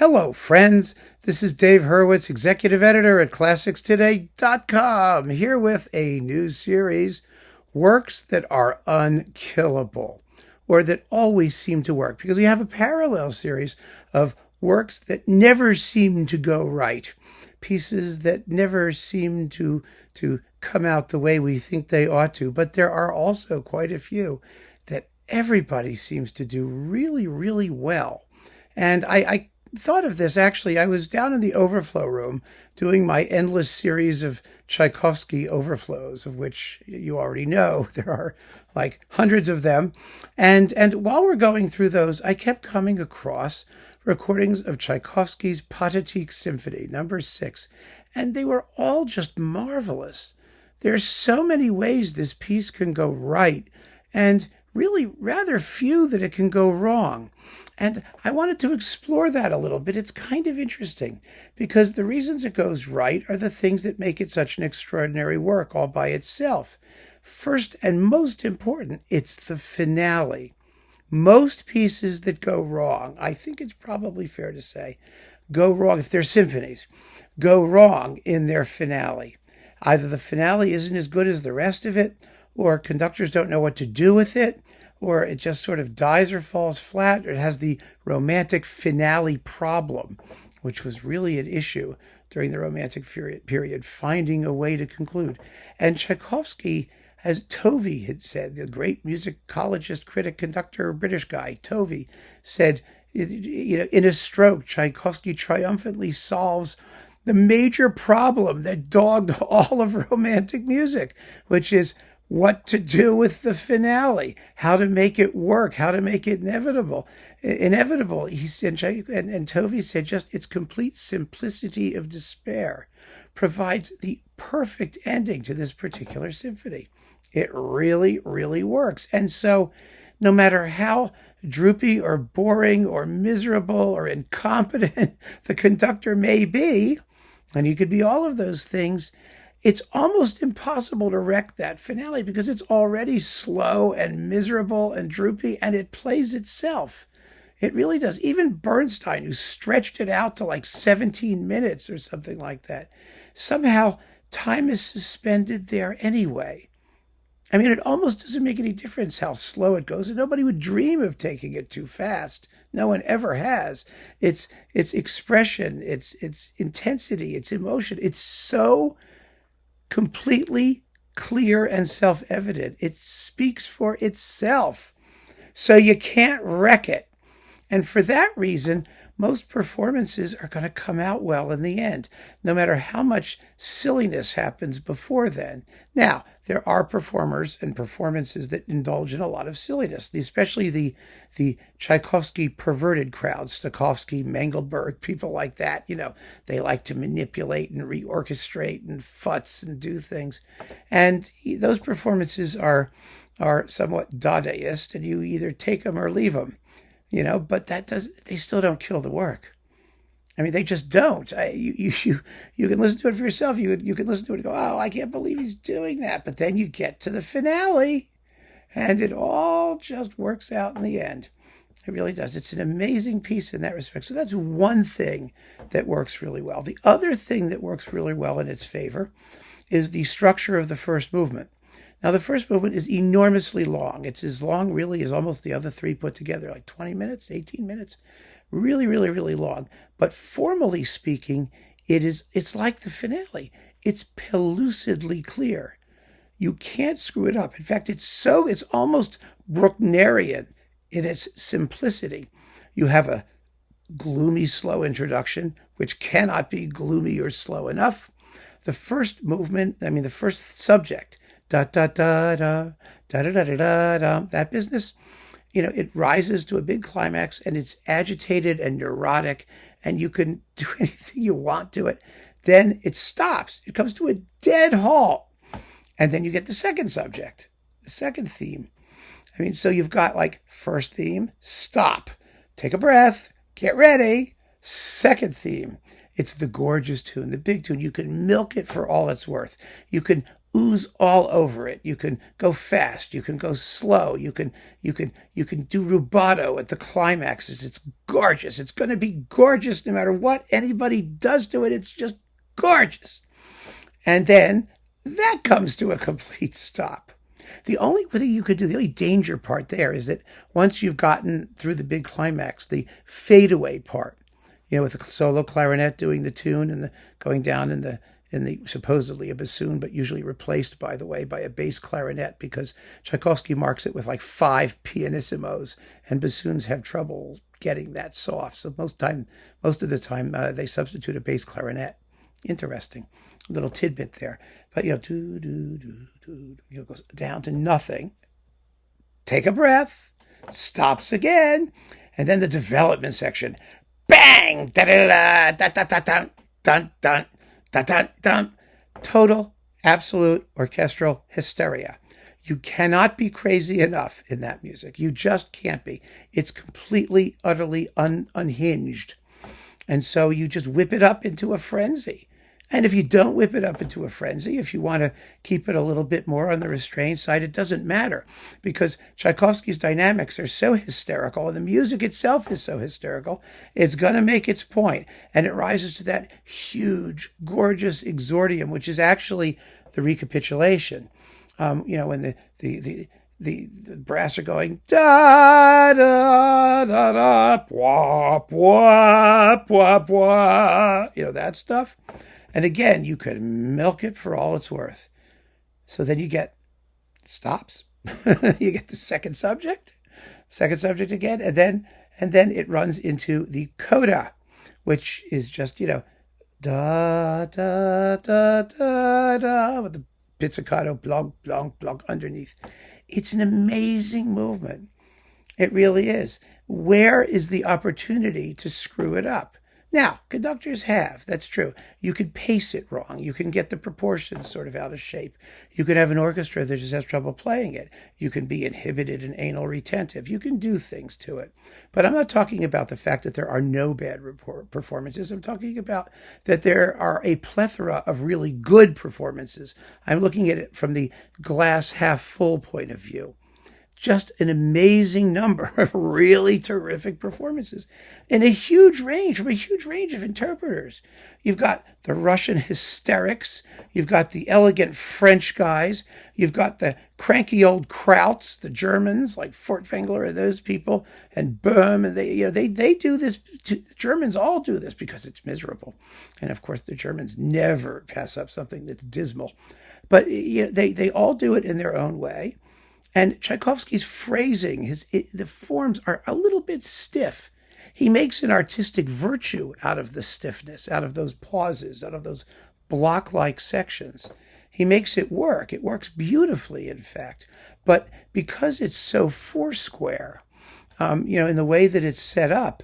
Hello, friends. This is Dave Hurwitz, executive editor at ClassicsToday.com, here with a new series, Works That Are Unkillable, or that always seem to work, because we have a parallel series of works that never seem to go right, pieces that never seem to come out the way we think they ought to, but there are also quite a few that everybody seems to do really, really well. And I thought of this, actually. I was down in the overflow room doing my endless series of Tchaikovsky overflows, of which you already know there are like hundreds of them. And while we're going through those, I kept coming across recordings of Tchaikovsky's Pathétique Symphony, number 6, and they were all just marvelous. There's so many ways this piece can go right, and really rather few that it can go wrong. And I wanted to explore that a little bit. It's kind of interesting because the reasons it goes right are the things that make it such an extraordinary work all by itself. First and most important, it's the finale. Most pieces that go wrong, I think it's probably fair to say, go wrong, if they're symphonies, go wrong in their finale. Either the finale isn't as good as the rest of it, or conductors don't know what to do with it, or it just sort of dies or falls flat, or it has the romantic finale problem, which was really an issue during the Romantic period, finding a way to conclude. And Tchaikovsky, as Tovey had said, the great musicologist, critic, conductor, British guy, Tovey, said, in a stroke, Tchaikovsky triumphantly solves the major problem that dogged all of Romantic music, which is what to do with the finale, how to make it work, how to make it inevitable. He said, and Tovey said, just its complete simplicity of despair provides the perfect ending to this particular symphony. It really, really works. And so no matter how droopy or boring or miserable or incompetent the conductor may be, and he could be all of those things, it's almost impossible to wreck that finale because it's already slow and miserable and droopy, and it plays itself. It really does. Even Bernstein, who stretched it out to like 17 minutes or something like that, somehow time is suspended there anyway. I mean, it almost doesn't make any difference how slow it goes, and nobody would dream of taking it too fast. No one ever has. Its expression, its intensity, its emotion, it's so completely clear and self-evident. It speaks for itself. So you can't wreck it. And for that reason, most performances are going to come out well in the end, no matter how much silliness happens before then. Now, there are performers and performances that indulge in a lot of silliness, especially the Tchaikovsky perverted crowd, Tchaikovsky, Mengelberg, people like that. They like to manipulate and reorchestrate and futz and do things. And those performances are somewhat Dadaist, and you either take them or leave them. But they still don't kill the work. I mean, they just don't. You can listen to it for yourself. You can listen to it and go, oh, I can't believe he's doing that. But then you get to the finale, and it all just works out in the end. It really does. It's an amazing piece in that respect. So that's one thing that works really well. The other thing that works really well in its favor is the structure of the first movement. Now, the first movement is enormously long. It's as long, really, as almost the other three put together, like 20 minutes, 18 minutes. Really, really, really long. But formally speaking, it's like the finale. It's pellucidly clear. You can't screw it up. In fact, it's almost Brucknerian in its simplicity. You have a gloomy, slow introduction, which cannot be gloomy or slow enough. The first movement, the first subject, da da da da da da da da da, that business, it rises to a big climax, and it's agitated and neurotic, and you can do anything you want to it. Then it stops. It comes to a dead halt, and then you get the second subject, the second theme. So you've got like first theme, stop, take a breath, get ready. Second theme, it's the gorgeous tune, the big tune. You can milk it for all it's worth. You can ooze all over it. You can go fast. You can go slow. You can do rubato at the climaxes. It's gorgeous. It's going to be gorgeous no matter what anybody does to it. It's just gorgeous. And then that comes to a complete stop. The only thing you could do, the only danger part there is that once you've gotten through the big climax, the fadeaway part, with the solo clarinet doing the tune and the going down in the supposedly a bassoon, but usually replaced, by the way, by a bass clarinet, because Tchaikovsky marks it with like 5 pianissimos, and bassoons have trouble getting that soft. So most of the time, they substitute a bass clarinet. Interesting little tidbit there. But goes down to nothing. Take a breath. Stops again, and then the development section. Bang! Da da da da da da dun dun dun dun dun. Total, absolute orchestral hysteria. You cannot be crazy enough in that music. You just can't be. It's completely, utterly unhinged. And so you just whip it up into a frenzy. And if you don't whip it up into a frenzy, if you want to keep it a little bit more on the restrained side, it doesn't matter, because Tchaikovsky's dynamics are so hysterical and the music itself is so hysterical, it's going to make its point. And it rises to that huge, gorgeous exordium, which is actually the recapitulation. When the brass are going da da da da bwah bwah bwah bwah, that stuff. And again, you could milk it for all it's worth. So then you get stops. You get the second subject again, and then it runs into the coda, which is just da da da da da with the pizzicato blog blog blog underneath. It's an amazing movement. It really is. Where is the opportunity to screw it up? Now, conductors have, that's true. You could pace it wrong. You can get the proportions sort of out of shape. You could have an orchestra that just has trouble playing it. You can be inhibited and anal retentive. You can do things to it. But I'm not talking about the fact that there are no bad performances. I'm talking about that there are a plethora of really good performances. I'm looking at it from the glass half full point of view. Just an amazing number of really terrific performances in a huge range, from a huge range of interpreters. You've got the Russian hysterics. You've got the elegant French guys. You've got the cranky old Krauts, the Germans, like Furtwängler and those people, and Böhm. And they do this. The Germans all do this because it's miserable. And of course, the Germans never pass up something that's dismal. But they all do it in their own way. And Tchaikovsky's phrasing, the forms are a little bit stiff. He makes an artistic virtue out of the stiffness, out of those pauses, out of those block-like sections. He makes it work. It works beautifully, in fact. But because it's so foursquare, in the way that it's set up,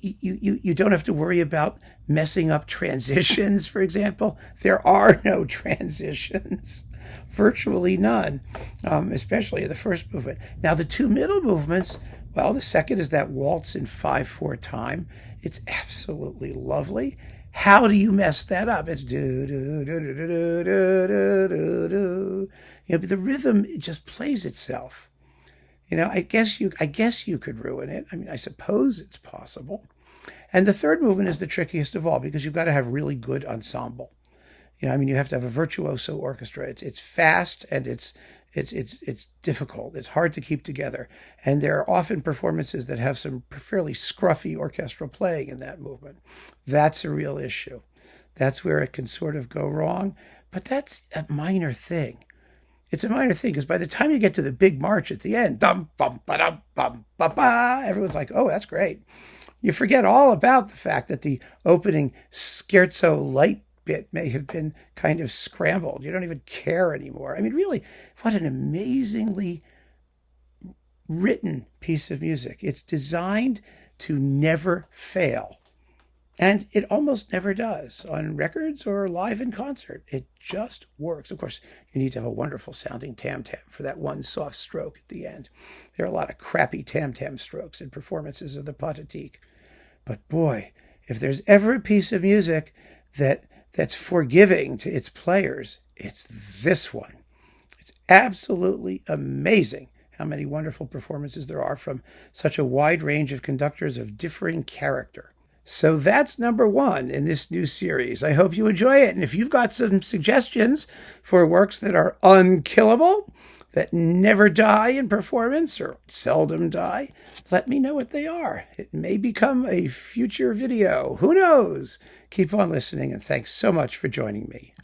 you don't have to worry about messing up transitions, for example. There are no transitions. Virtually none, especially in the first movement. Now, the two middle movements, well, the second is that waltz in 5/4 time. It's absolutely lovely. How do you mess that up? It's do do do do do do do do do. But the rhythm, it just plays itself. I guess you could ruin it. I mean, I suppose it's possible. And the third movement is the trickiest of all, because you've got to have really good ensemble. You have to have a virtuoso orchestra. It's fast and it's difficult. It's hard to keep together. And there are often performances that have some fairly scruffy orchestral playing in that movement. That's a real issue. That's where it can sort of go wrong. But that's a minor thing. It's a minor thing, because by the time you get to the big march at the end, dum bum ba dum bum ba ba, everyone's like, oh, that's great. You forget all about the fact that the opening scherzo light bit may have been kind of scrambled. You don't even care anymore. I mean, really, what an amazingly written piece of music. It's designed to never fail. And it almost never does on records or live in concert. It just works. Of course, you need to have a wonderful sounding tam-tam for that one soft stroke at the end. There are a lot of crappy tam-tam strokes in performances of the Pathétique. But boy, if there's ever a piece of music that that's forgiving to its players, it's this one. It's absolutely amazing how many wonderful performances there are from such a wide range of conductors of differing character. So that's number one in this new series. I hope you enjoy it. And if you've got some suggestions for works that are unkillable, that never die in performance or seldom die, let me know what they are. It may become a future video. Who knows? Keep on listening, and thanks so much for joining me.